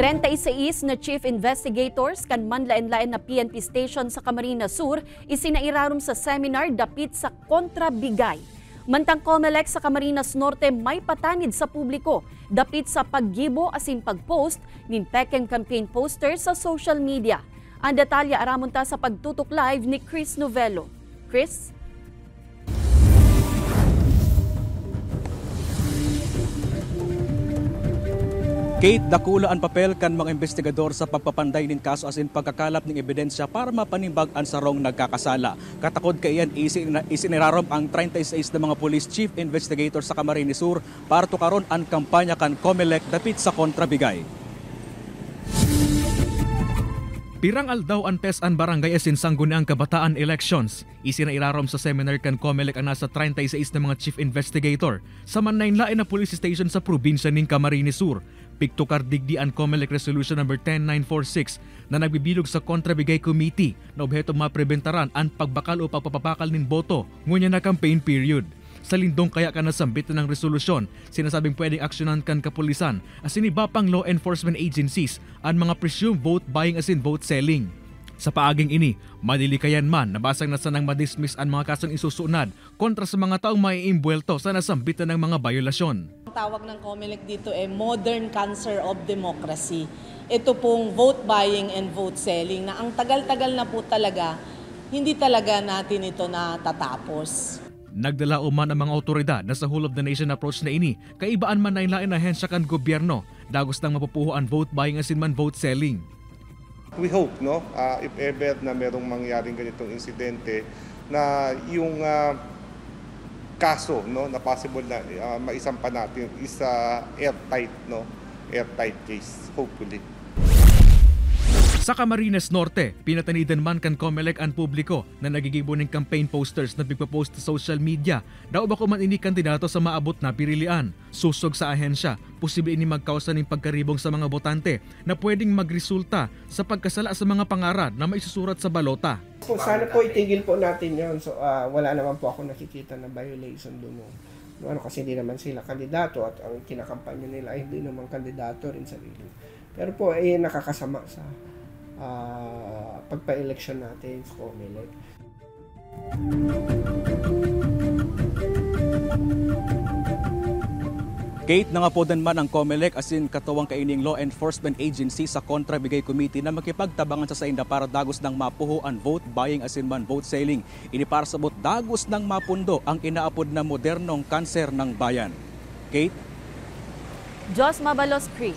36 na chief investigators kan manlain-lain na PNP station sa Camarines Sur isinairarom sa seminar dapit sa kontrabigay. Mantang COMELEC sa Camarines Norte may patanid sa publiko dapit sa paggibo asin pagpost nin pekeng campaign posters sa social media. Ang detalye aramon ta sa pagtutok live ni Chris Novello. Chris? Kate, dakula ang papel kan mga investigador sa pagpapanday nin kaso asin pagkakalap ng ebidensya para mapanimbag ang sarong nagkakasala. Katakod kaiyan isinirarom ang 36 na mga police chief investigator sa Camarines Sur para tukaron ang kampanya kan COMELEC dapit sa kontrabigay. Pirang aldaw antes ang barangay asin sangguniang kabataan elections. Isinairarom sa seminar kan COMELEC ang nasa 36 na mga chief investigator sa manlain-lain na police station sa probinsya ning Camarines Sur. Pigtukar digdi ang COMELEC Resolution No. 10946 na nagbibilog sa Kontrabigay Committee na obheto maprebentaran ang pagbakal o pagpapapakal nin boto ngunya na campaign period. Sa lindong kaya ka nasambit ng resolusyon, sinasabing pwedeng aksyonan kan kapulisan asin iba pang law enforcement agencies ang mga presumed vote buying asin vote selling. Sa paaging ini, madilikayan man nabasag na sanang madismiss ang mga kasong isusunad kontra sa mga taong maiimbwelto sa nasambitan ng mga bayolasyon. Ang tawag ng COMELEC dito ay modern cancer of democracy. Ito pong vote buying and vote selling na ang tagal-tagal na po talaga, hindi talaga natin ito natatapos. Nagdala uman ang mga otoridad na sa whole of the nation approach na ini, kaibaan man na ilain na hensya kan gobyerno, dagos nang mapupuho ang vote buying asin man vote selling. We hope, no, if ever na merong mangyaring ganitong insidente na yung kaso, no, na possible na maisampa natin is airtight, no, airtight case, hopefully. Sa Camarines Norte, pinatanidan man kan COMELEC ang publiko na nagigibo ng campaign posters na pigpapost sa social media. Daw ba man ini kandidato sa maabot na pirilian? Susog sa ahensya, posible ini magkausa ng pagkaribong sa mga botante na pwedeng magresulta sa pagkasala sa mga pangarad na maisusurat sa balota. So, sana po itigil po natin yun. So, wala naman po ako nakikita na violation doon. Kasi hindi naman sila kandidato at ang kinakampanya nila ay hindi naman kandidato rin sarili. Pero po nakakasama sa pagpa-election natin sa COMELEC. Kate, nangapodan man ang COMELEC asin katuwang kaining law enforcement agency sa Kontrabigay Committee na makipagtabangan sa sainda para dagos ng mapuho ang vote buying asin man vote selling. Ini para sabot dagos ng mapundo ang inaapod na modernong kanser ng bayan. Kate? Jos Mabalos, Chris.